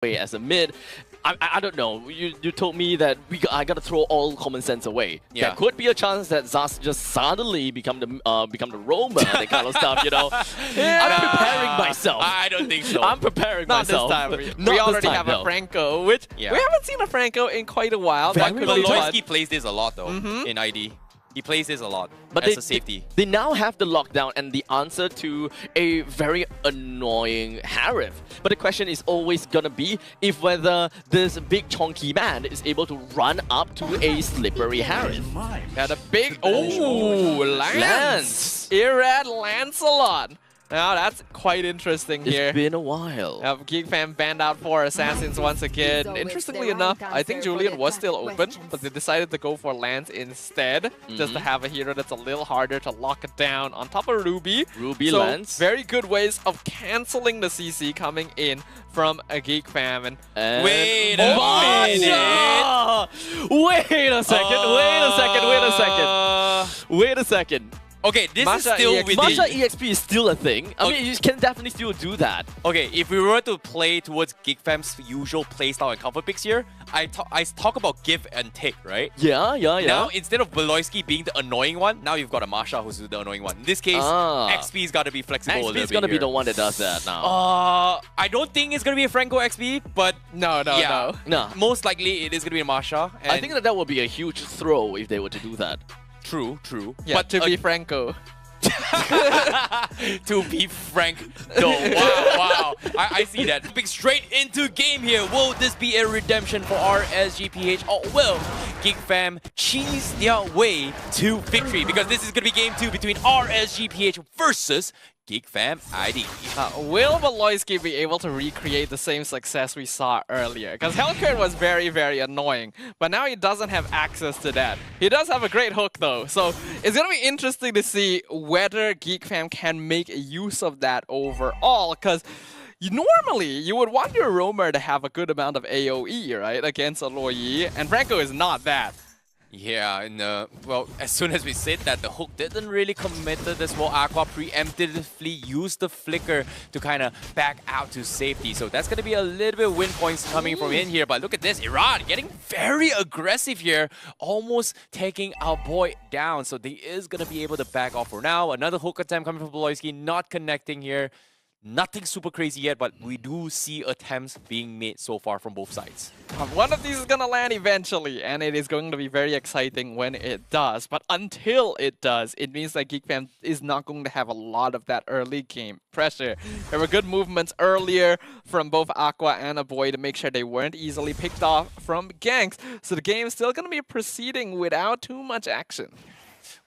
way as a mid. I don't know. You told me that I gotta throw all common sense away. Yeah. There could be a chance that Zas just suddenly become the roamer, that kind of stuff. You know. I'm preparing myself. I don't think so. I'm preparing Not myself. this time. Not We already this time, have no. a Franco, which Yeah. we haven't seen a Franco in quite a while. That Very could But be fun. Loiski plays this a lot though in ID. He plays this a lot But as a safety. They now have the lockdown and the answer to a very annoying Harif. But the question is always gonna be if whether this big chonky man is able to run up to a slippery Harif. Got a big Lance. Irad Lancelot. Now that's quite interesting here. It's been a while. Geek Fam banned out 4 Assassins once again. Interestingly enough, I think Julian was still open, but they decided to go for Lance instead, just to have a hero that's a little harder to lock it down on top of Ruby. Ruby, so Lance. very good ways of cancelling the CC coming in from a Geek Fam. And Wait a minute. Wait a second. Okay, this Masha is still EXP. within. Masha EXP is still a thing. I mean, you can definitely still do that. Okay, if we were to play towards Geek Fam's usual playstyle and comfort picks here, I talk about give and take, right? Yeah. Now, instead of Beloyski being the annoying one, now you've got a Masha who's the annoying one. In this case, XP's got to be flexible a XP little is bit gonna be here. the one that does that now. I don't think it's gonna be a Franco XP, but no. No. most likely it is gonna be a Masha. And I think that would be a huge throw if they were to do that. true. Yeah, But to be Franco. to be frank, no. Wow. I see that. Big straight into game here. Will this be a redemption for RSGPH? Or will Geek Fam cheese their way to victory? Because this is going to be game 2 between RSGPH versus Geek Fam ID. Will Beloyski be able to recreate the same success we saw earlier? Because Hellcurt was very, very annoying, but now he doesn't have access to that. He does have a great hook though, so it's going to be interesting to see whether Geek Fam can make use of that overall, because normally you would want your roamer to have a good amount of AoE, right, against a Luoyi, and Franco is not that. Yeah, and well, as soon as we said that, the hook didn't really commit it as well. Aqua preemptively used the flicker to kind of back out to safety. So that's going to be a little bit of win points coming from in here. But look at this, Iran getting very aggressive here, almost taking our boy down. So they is going to be able to back off for now. Another hook attempt coming from Beloyski, not connecting here. Nothing super crazy yet, but we do see attempts being made so far from both sides. One of these is going to land eventually, and it is going to be very exciting when it does. But until it does, it means that Geek Fam is not going to have a lot of that early game pressure. There were good movements earlier from both Aqua and Aboy to make sure they weren't easily picked off from ganks. So the game is still going to be proceeding without too much action.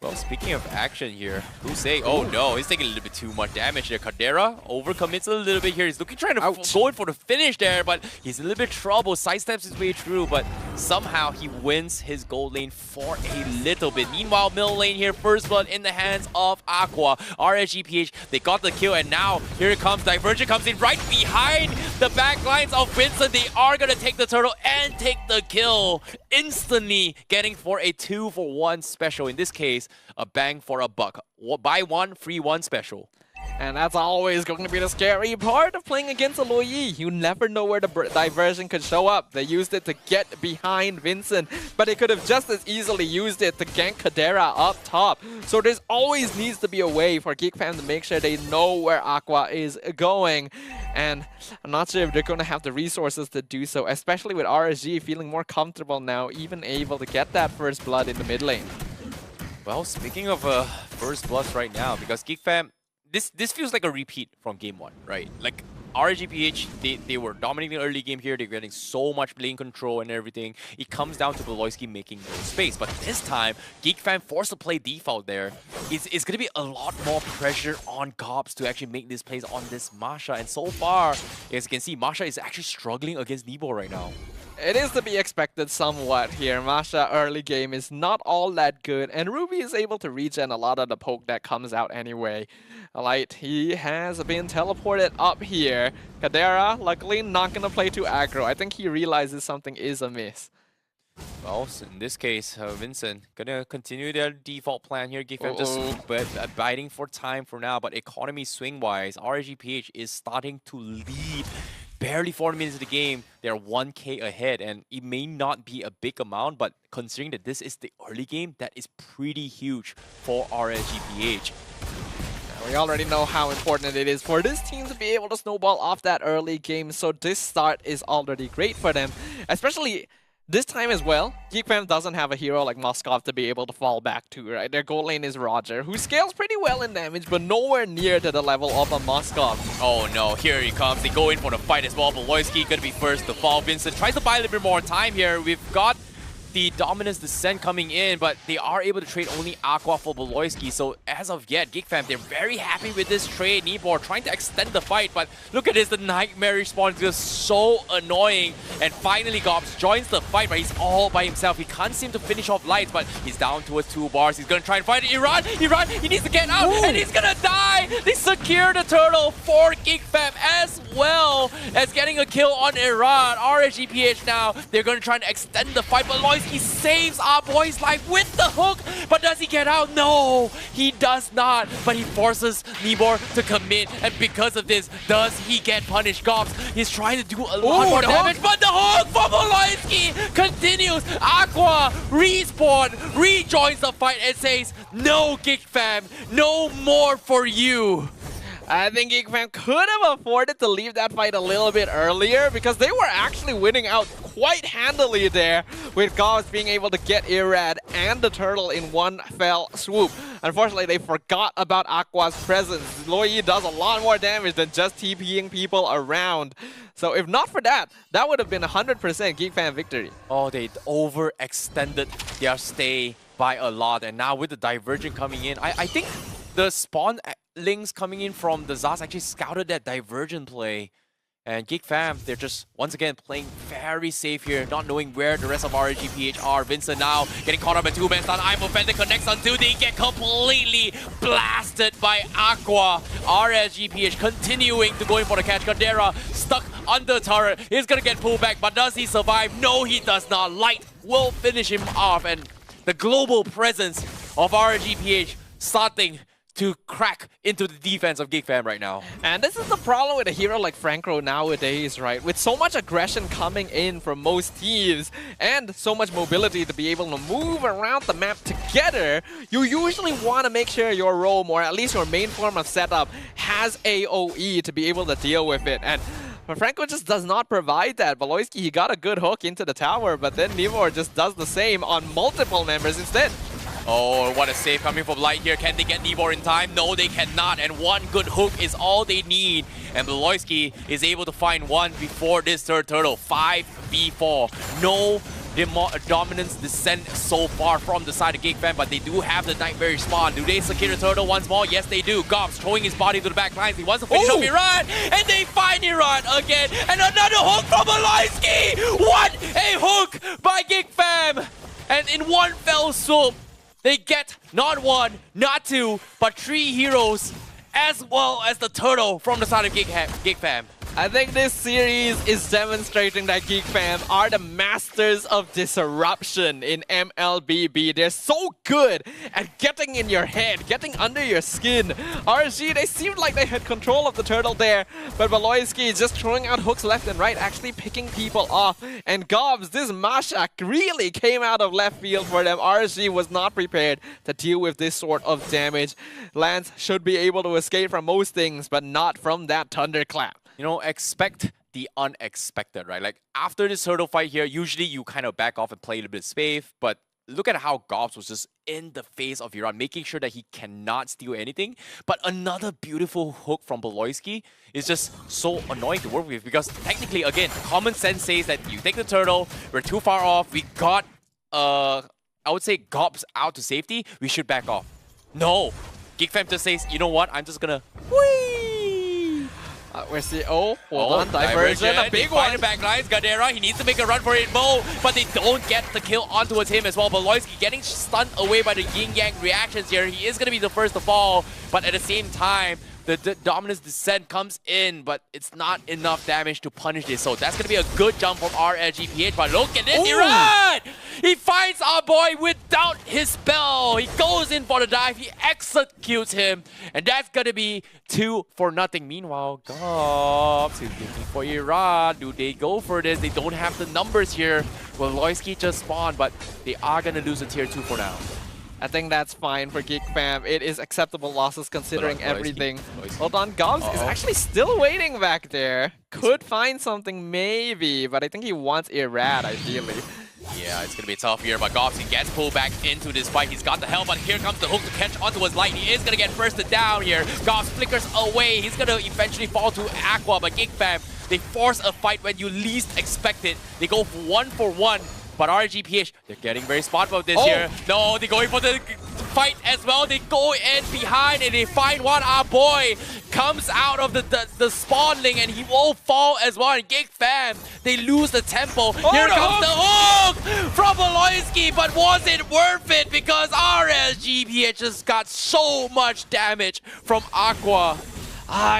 Well, speaking of action here, Husei, oh no, he's taking a little bit too much damage there. Caldera overcommits a little bit here. He's trying to go in for the finish there, but he's a little bit trouble. Sidesteps his way through, but somehow he wins his gold lane for a little bit. Meanwhile, middle lane here, first blood in the hands of Aqua. RSGPH, they got the kill, and now here it comes. Divergent comes in right behind the back lines of Vincent. They are going to take the turtle and take the kill, instantly getting for a 2-for-1 special. In this case, a bang for a buck. Buy one, free one special. And that's always going to be the scary part of playing against a Luoyi. You never know where the diversion could show up. They used it to get behind Vincent, but they could have just as easily used it to gank Kadera up top. So there's always needs to be a way for Geek Fam to make sure they know where Aqua is going. And I'm not sure if they're going to have the resources to do so, especially with RSG feeling more comfortable now, even able to get that first blood in the mid lane. Well, speaking of first bloods right now, because Geek Fam, this feels like a repeat from game 1, right? Like RGPH, they were dominating the early game here. They're getting so much lane control and everything. It comes down to Beloyski making no space. But this time, Geek Fam forced to play default there. It's going to be a lot more pressure on Gobs to actually make these plays on this Masha. And so far, as you can see, Masha is actually struggling against Nebo right now. It is to be expected somewhat here. Masha early game is not all that good, and Ruby is able to regen a lot of the poke that comes out anyway. Alright, he has been teleported up here. Kadera, luckily, not going to play too aggro. I think he realizes something is amiss. Well, so in this case, Vincent gonna continue their default plan here. Geek Fam just biding for time for now, but economy swing-wise, RGPH is starting to lead barely 40 minutes of the game, they're 1K ahead, and it may not be a big amount, but considering that this is the early game, that is pretty huge for RSGPH. We already know how important it is for this team to be able to snowball off that early game, so this start is already great for them. Especially this time as well, Geek Fam doesn't have a hero like Moskov to be able to fall back to, right? Their gold lane is Roger, who scales pretty well in damage, but nowhere near to the level of a Moskov. Oh no, here he comes. They go in for the fight as well. Beloyski gonna be first to fall. Vincent tries to buy a little bit more time here. We've got the Dominance Descent coming in, but they are able to trade only Aqua for Beloyski. So as of yet, Geek Fam, they're very happy with this trade. Nibor trying to extend the fight, but look at this, the Nightmare spawn is just so annoying. And finally, Gobs joins the fight, but he's all by himself. He can't seem to finish off Lights, but he's down towards 2 bars. He's gonna try and fight Iran. He needs to get out, and he's gonna die. They secure the turtle for Geek Fam as well as getting a kill on Iran. RSGPH now, they're gonna try and extend the fight, but he saves our boy's life with the hook, but does he get out? No, he does not, but he forces Nibor to commit, and because of this, does he get punished? Gobs, he's trying to do a lot more damage, but the hook from Beloyski continues. Aqua respawn, rejoins the fight and says, no, Geek Fam, no more for you. I think Geek Fam could have afforded to leave that fight a little bit earlier because they were actually winning out quite handily there, with Gauss being able to get Irad and the turtle in one fell swoop. Unfortunately, they forgot about Aqua's presence. Loyi does a lot more damage than just TPing people around. So if not for that, that would have been 100% Geek Fam victory. Oh, they overextended their stay by a lot, and now with the Divergent coming in, I think the spawn links coming in from the Zaz actually scouted that Divergent play. And Geek Fam, they're just, once again, playing very safe here, not knowing where the rest of RSGPH are. Vincent now getting caught up in 2-man stun. I'm offended, connects until they get completely blasted by Aqua. RSGPH continuing to go in for the catch. Caldera stuck under turret. He's gonna get pulled back, but does he survive? No, he does not. Light will finish him off, and the global presence of RSGPH starting to crack into the defense of Geek Fam right now. And this is the problem with a hero like Franco nowadays, right? With so much aggression coming in from most teams and so much mobility to be able to move around the map together, you usually want to make sure your roam, or at least your main form of setup, has AoE to be able to deal with it. And Franco just does not provide that. Beloyski, he got a good hook into the tower, but then Nivor just does the same on multiple members instead. Oh, what a save coming from Light here. Can they get Nibor in time? No, they cannot. And one good hook is all they need. And Beloyski is able to find one before this third turtle. 5v4. No Dominance Descent so far from the side of Geek Fam, but they do have the Nightmare spawn. Do they secure the turtle once more? Yes, they do. Gobs throwing his body to the back lines. He wants to finish off Iran, and they find Iran again. And another hook from Beloyski. What a hook by Geek Fam. And in one fell swoop, they get not one, not two, but 3 heroes, as well as the turtle from the side of Geek Fam. I think this series is demonstrating that Geek Fam are the masters of disruption in mlbb. They're so good at getting in your head, getting under your skin. RSG, they seemed like they had control of the turtle there, but Beloyski is just throwing out hooks left and right, actually picking people off. And Gobs, this Mashak really came out of left field for them. RSG was not prepared to deal with this sort of damage. Lance should be able to escape from most things, but not from that thunderclap. You know, expect the unexpected, right? Like, after this hurdle fight here, usually you kind of back off and play a little bit safe, but look at how Gobs was just in the face of Iran, making sure that he cannot steal anything. But another beautiful hook from Beloyski is just so annoying to work with, because technically, again, common sense says that you take the turtle, we're too far off, we got, I would say, Gobs out to safety, we should back off. No! Geek Fam just says, you know what, I'm just gonna whee! Where's the hold on, Divergent, a big one. The back lines, Gadera, he needs to make a run for it, Mo, but they don't get the kill on towards him as well. Beloyski getting stunned away by the yin-yang reactions here. He is going to be the first to fall, but at the same time, the Dominance Descent comes in, but it's not enough damage to punish this. So that's going to be a good jump from RSGPH, but look at this, Iran! He finds our boy without his spell. He goes in for the dive. He executes him. And that's going to be 2-0. Meanwhile, Gops is looking for Iran. Do they go for this? They don't have the numbers here. Well, Loyski just spawned, but they are going to lose a tier 2 for now. I think that's fine for Geek Fam. It is acceptable losses considering everything. Hold on, Gobs is actually still waiting back there. Could find something maybe, but I think he wants Irad ideally. Yeah, it's going to be tough here, but Gops, he gets pulled back into this fight. He's got the help, but here comes the hook to catch onto his light. He is going to get bursted down here. Gops flickers away. He's going to eventually fall to Aqua, but Geek Fam, they force a fight when you least expect it. They go for 1-for-1. But RGPH, they're getting very smart about this here. No, they're going for the fight as well. They go in behind and they find one. Our boy comes out of the spawning and he will fall as well. And Geek Fam, they lose the tempo. Here comes the hook from Aloyski, but was it worth it? Because RGPH just got so much damage from Aqua.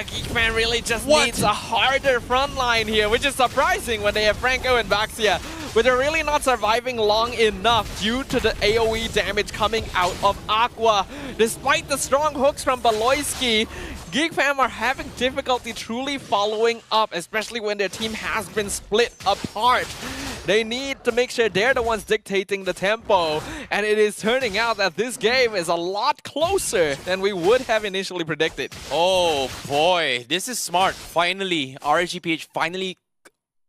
Geek Fam really just needs a harder front line here, which is surprising when they have Franco and Baxia. But they're really not surviving long enough due to the AoE damage coming out of Aqua. Despite the strong hooks from Baloyski, Geek Fam are having difficulty truly following up, especially when their team has been split apart. They need to make sure they're the ones dictating the tempo. And it is turning out that this game is a lot closer than we would have initially predicted. Oh boy, this is smart. Finally, RGPH finally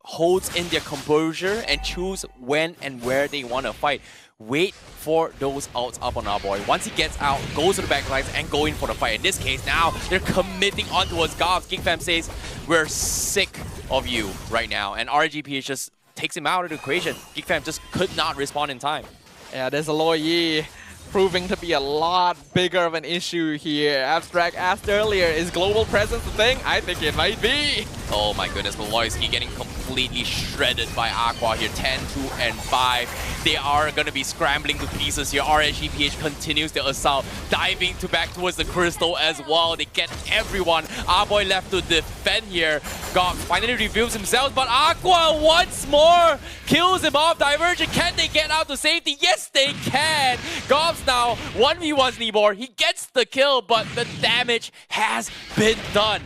holds in their composure and choose when and where they want to fight. Wait for those outs up on our boy. Once he gets out, goes to the backlines and go in for the fight. In this case, now they're committing onto his Gobs. Geek Fam says, we're sick of you right now. And RGPH just takes him out of the equation. Geek Fam just could not respond in time. Yeah, there's a Lo Yi proving to be a lot bigger of an issue here. Abstract asked earlier, is global presence the thing? I think it might be. Oh my goodness, Loyski getting completely shredded by Aqua here. 10, 2, and 5. They are going to be scrambling to pieces here. RGPH continues their assault, diving back towards the crystal as well. They get everyone. Our boy left to defend here. God finally reveals himself, but Aqua once more kills him off. Divergent, can they get out to safety? Yes, they can. Gobs now 1v1s Nibor. He gets the kill, but the damage has been done.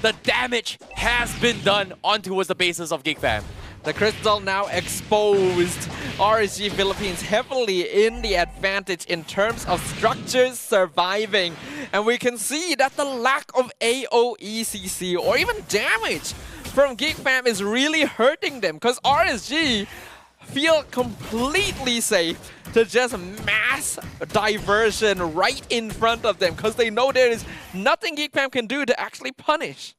The damage has been done onto the basis of Geek Fam. The crystal now exposed. RSG Philippines heavily in the advantage in terms of structures surviving. And we can see that the lack of AoE CC or even damage from Geek Fam is really hurting them, because RSG feel completely safe to just mass diversion right in front of them, because they know there is nothing Geek Fam can do to actually punish.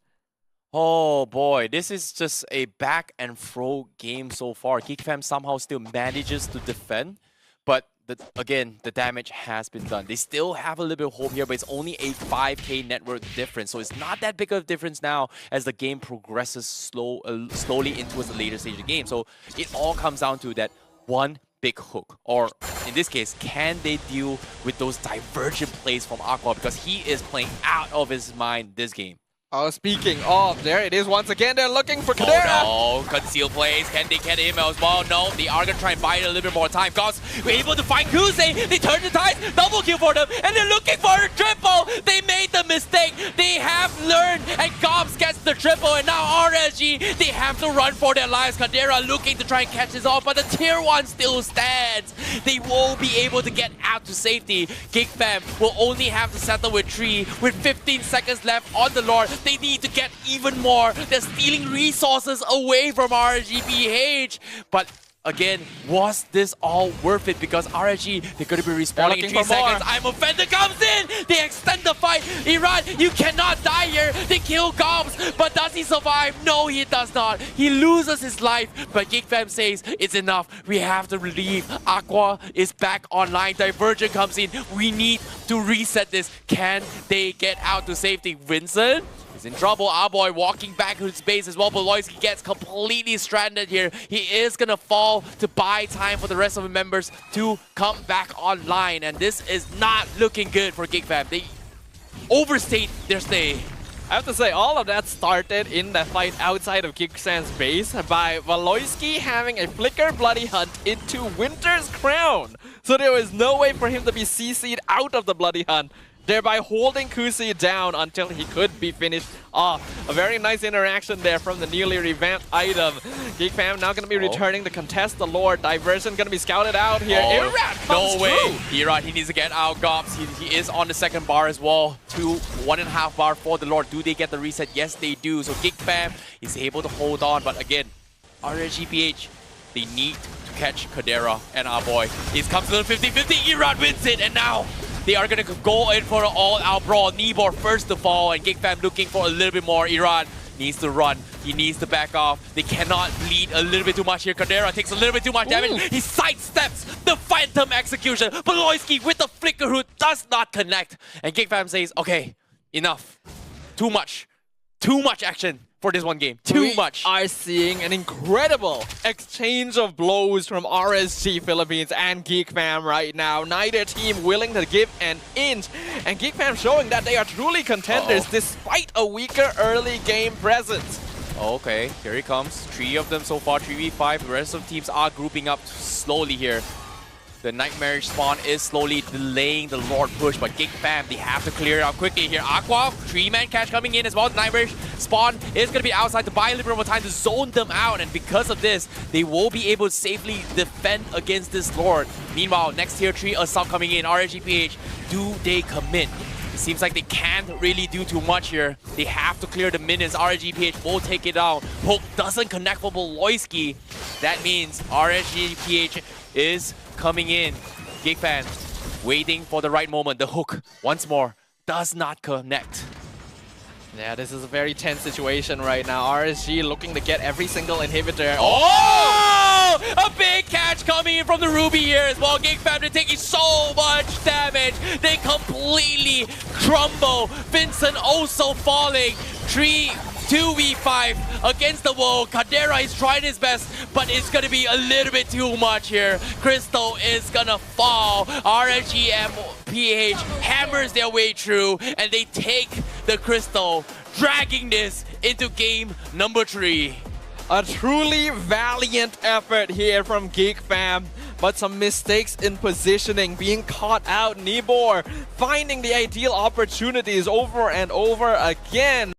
Oh boy, this is just a back and throw game so far. Geek Fam somehow still manages to defend, but again, the damage has been done. They still have a little bit of hope here, but it's only a 5k network difference, so it's not that big of a difference now as the game progresses slowly into the later stage of the game. So it all comes down to that one big hook, or in this case, can they deal with those divergent plays from Aqua, because he is playing out of his mind this game. Oh, speaking of, there it is once again. They're looking for Kadera. Oh no, conceal plays. Can they get him as well? No, they are going to try and buy it a little bit more time. Gobs, we're able to find Kusei. They turn the tides, double kill for them, and they're looking for a triple. They made the mistake. They have learned, and Gobs gets the triple, and now RSG, they have to run for their lives. Kadera looking to try and catch this off, but the tier 1 still stands. They won't be able to get out to safety. Geek Fam will only have to settle with 3 with 15 seconds left on the Lord. They need to get even more. They're stealing resources away from RGPH. But again, was this all worth it? Because RSG, they're going to be respawning in 3 seconds. I'm offended comes in. They extend the fight. Iran, you cannot die here. They kill Gobs. But does he survive? No, he does not. He loses his life. But Geek Fam says, it's enough. We have to leave. Aqua is back online. Divergent comes in. We need to reset this. Can they get out to safety? Vincent is in trouble. Our boy walking back to his base as well. Baloyski gets completely stranded here. He is going to fall to buy time for the rest of the members to come back online. And this is not looking good for Geek Fam. They overstayed their stay. I have to say, all of that started in the fight outside of Geek's base by Valoisky having a flicker bloody hunt into Winter's Crown. So there was no way for him to be CC'd out of the bloody hunt, thereby holding Kusi down until he could be finished off. A very nice interaction there from the newly revamped item. Geek fam now going to be returning to contest the Lord. Diversion going to be scouted out here. Irad comes no way. through. Irad, he needs to get out Gops. He is on the second bar as well. 1.5 bar for the Lord. Do they get the reset? Yes, they do. So Geek fam is able to hold on. But again, RSGPH, they need to catch Kadera and our boy. It comes to the 50-50. Irad wins it. And now they are going to go in for an all-out brawl. Nibor first to fall, and Geek fam looking for a little bit more. Iran needs to run. He needs to back off. They cannot bleed a little bit too much here. Kadera takes a little bit too much damage. He sidesteps the Phantom Execution. Baloisky with the flicker who does not connect. And Geek fam says, okay, enough. Too much. Too much action for this one game. Too much. We are seeing an incredible exchange of blows from RSG Philippines and Geek fam right now. Neither team willing to give an inch. And Geek fam showing that they are truly contenders despite a weaker early game presence. Okay, here he comes. 3 of them so far, 3v5. The rest of the teams are grouping up slowly here. The Nightmarish spawn is slowly delaying the Lord push, but Geek fam, they have to clear it out quickly here. Aqua, 3-man catch coming in as well. The Nightmarish spawn is going to be outside to buy a little bit more time to zone them out, and because of this, they will be able to safely defend against this Lord. Meanwhile, next tier 3 assault coming in. RSGPH, do they commit? It seems like they can't really do too much here. They have to clear the minions. RSGPH will take it down. Hook doesn't connect for Baloisky. That means RSGPH is coming in. Geek fans waiting for the right moment. The hook, once more, does not connect. Yeah, this is a very tense situation right now. RSG looking to get every single inhibitor. Oh! A big catch coming in from the Ruby here as well. Geek fam, they're taking so much damage. They completely crumble. Vincent also falling. 2v5 against the wall. Kadera is trying his best, but it's gonna be a little bit too much here. Crystal is gonna fall. RSGPH hammers their way through, and they take the Crystal, dragging this into game number 3. A truly valiant effort here from Geek fam, but some mistakes in positioning, being caught out. Nibor finding the ideal opportunities over and over again.